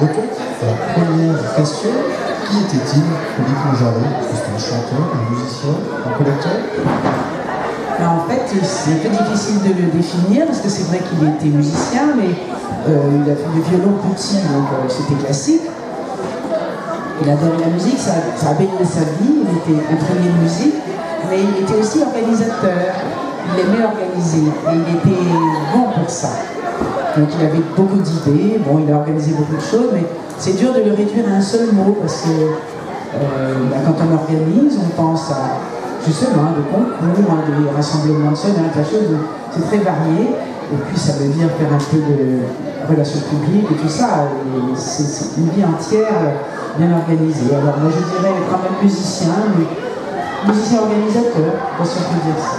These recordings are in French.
Breton. Première question, qui était-il, Philippe Mojarot? C'était un chanteur, un musicien, un collecteur? En fait, c'est un peu difficile de le définir parce que c'est vrai qu'il était musicien, mais il a fait du violon petit, donc c'était classique. Il adorait la musique, ça a baigné sa vie, il était imprégné de musique, mais il était aussi organisateur. Il aimait organiser et il était bon pour ça. Donc il avait beaucoup d'idées, bon, il a organisé beaucoup de choses, mais c'est dur de le réduire à un seul mot parce que quand on organise, on pense à justement des concours, des rassemblements de sonneurs, c'est très varié. Et puis ça veut dire faire un peu de relations publiques et tout ça. C'est une vie entière bien organisée. Alors moi je dirais quand même musicien, mais musicien organisateur, pas si on peut dire ça.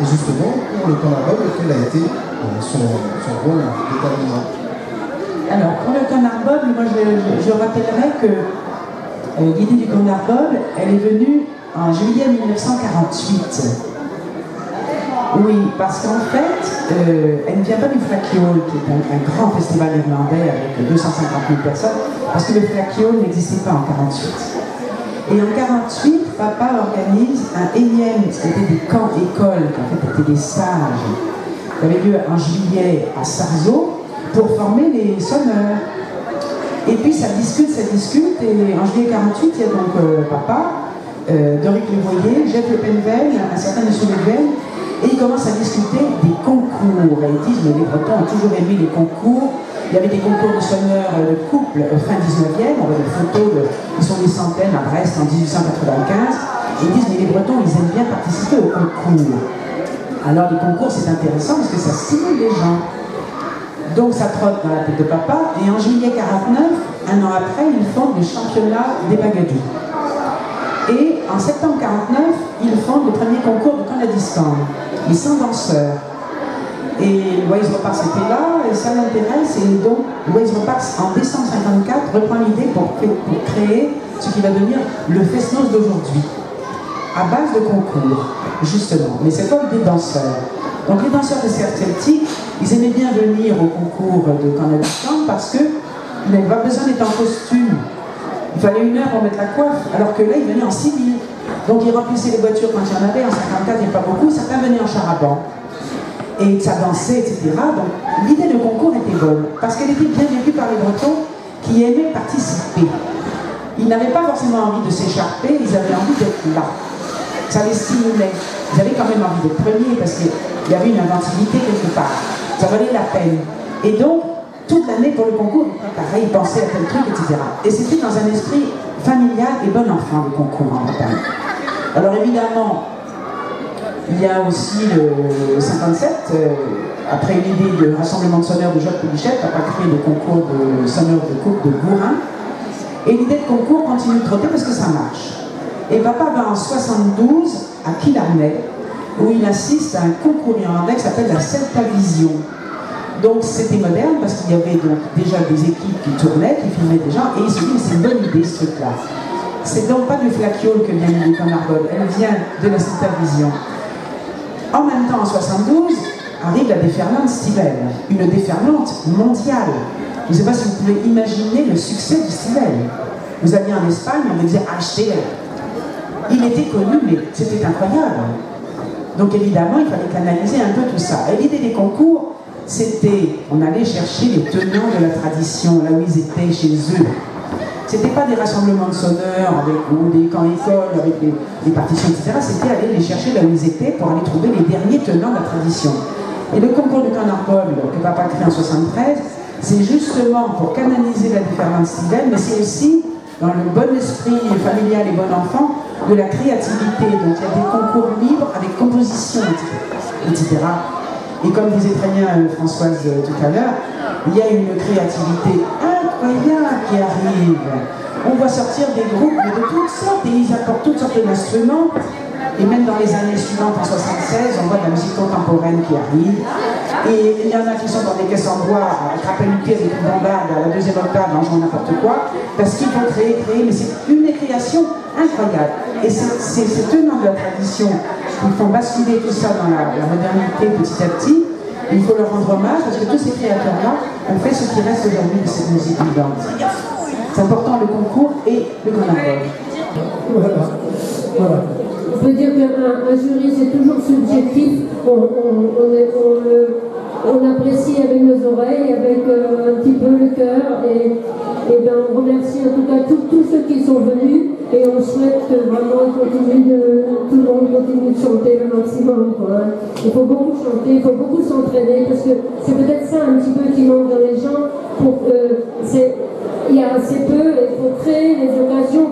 Et justement, pour le Conarbog, quel a été son rôle déterminant? Alors pour le Conarbog, moi je rappellerai que l'idée du Conarbog, elle est venue en juillet 1948. Oui, parce qu'en fait, elle ne vient pas du Flakjol, qui est un grand festival irlandais avec 250 000 personnes, parce que le Flakjol n'existait pas en 1948. Et en 1948, papa organise un énième, c'était des camps-écoles, qui en fait étaient des stages, qui avaient lieu en juillet à Sarzeau, pour former les sonneurs. Et puis ça discute, et en juillet 1948, il y a donc papa, Doric Levoyer, Jeff Le Penvel, un certain monsieur Level, et ils commencent à discuter des concours. Et ils disent, mais les Bretons ont toujours aimé les concours. Il y avait des concours de sonneurs de couple fin 19e, on voit des photos, ils sont des centaines à Brest en 1895. Et ils disent, mais les Bretons, ils aiment bien participer aux concours. Alors les concours, c'est intéressant parce que ça stimule les gens. Donc ça trotte dans la tête de papa, et en juillet 49, un an après, ils fondent le championnat des Bagadous. Et en septembre 49, ils fondent le premier concours de Canadistan, les 100 danseurs. Et Louise Reparts était là, et ça l'intéresse, et donc Louise Reparts, en décembre 54, reprend l'idée pour créer ce qui va devenir le Fest-Noz d'aujourd'hui, à base de concours, justement, mais c'est pas des danseurs. Donc les danseurs de cercle celtique, ils aimaient bien venir au concours de Canadistan parce qu'ils n'avaient pas besoin d'être en costume. Il fallait 1 heure pour mettre la coiffe, alors que là, ils venaient en civil. Donc ils remplissaient les voitures quand il y en avait, en 54, il n'y a pas beaucoup, certains venaient en char à banc. Et ça dansait, etc. Donc l'idée de concours était bonne, parce qu'elle était bien vécue par les Bretons qui aimaient participer. Ils n'avaient pas forcément envie de s'écharper, ils avaient envie d'être là. Ça les stimulait. Ils avaient quand même envie d'être premiers, parce qu'il y avait une inventivité quelque part. Ça valait la peine. Et donc, toute l'année pour le concours, pareil, ils pensaient à tel truc, etc. Et c'était dans un esprit familial et bon enfant, le concours en Bretagne. Alors évidemment, il y a aussi le 57, après l'idée de rassemblement de sonneurs de Jacques Poulichette, papa a créé le concours de sonneurs de coupe de Gourin. Et l'idée de concours continue de trotter parce que ça marche. Et papa va en 72 à Killarney, où il assiste à un concours irlandais qui s'appelle la Celta Vision. Donc c'était moderne parce qu'il y avait donc déjà des équipes qui tournaient, qui filmaient des gens, et il se dit, mais c'est une bonne idée ce truc-là. C'est donc pas du Flakjol que vient l'idée Conarbog, elle vient de la Celta Vision. En même temps, en 72, arrive la déferlante Stivell, une déferlante mondiale. Je ne sais pas si vous pouvez imaginer le succès du Stivell. Vous alliez en Espagne, on me disait achetez. Il était connu, mais c'était incroyable. Donc évidemment, il fallait canaliser un peu tout ça. Et l'idée des concours, c'était, on allait chercher les tenants de la tradition, là où ils étaient chez eux. C'était pas des rassemblements de sonneurs ou des camps-écoles avec les partitions, etc. C'était aller les chercher là où ils étaient pour aller trouver les derniers tenants de la tradition. Et le concours du Conarbog, que papa crée en 73, c'est justement pour canaliser la déferlante Stivell, mais c'est aussi dans le bon esprit familial et bon enfant de la créativité. Donc il y a des concours libres avec composition, etc. Et comme disait très bien Françoise tout à l'heure, il y a une créativité incroyable qui arrive. On voit sortir des groupes de toutes sortes et ils apportent toutes sortes d'instruments. Et même dans les années suivantes, en 76, on voit de la musique contemporaine qui arrive. Et il y en a qui sont dans des caisses en bois, à attraper une pièce avec une bombarde à la 2e octave, en jouant n'importe quoi, parce qu'il faut créer, mais c'est une création incroyable. Et c'est ces tenants de la tradition qui font basculer tout ça dans la modernité petit à petit. Il faut leur rendre hommage, parce que tous ces créateurs-là ont fait ce qui reste aujourd'hui de cette musique vivante. le Grand Arbol. Voilà. On peut dire qu'un jury, c'est toujours subjectif. On apprécie avec nos oreilles, avec un petit peu le cœur. Et ben, on remercie en tout cas tous ceux qui sont venus. Et on souhaite que vraiment tout le monde continue de chanter le maximum. Quoi. Il faut beaucoup chanter, il faut beaucoup s'entraîner, parce que c'est peut-être ça un petit peu qui manque dans les gens. Il y a assez peu, il faut créer les occasions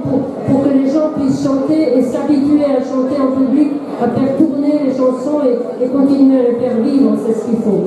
pour que les gens puissent chanter et s'habituer à chanter en public, à faire tourner les chansons et continuer à les faire vivre, c'est ce qu'il faut.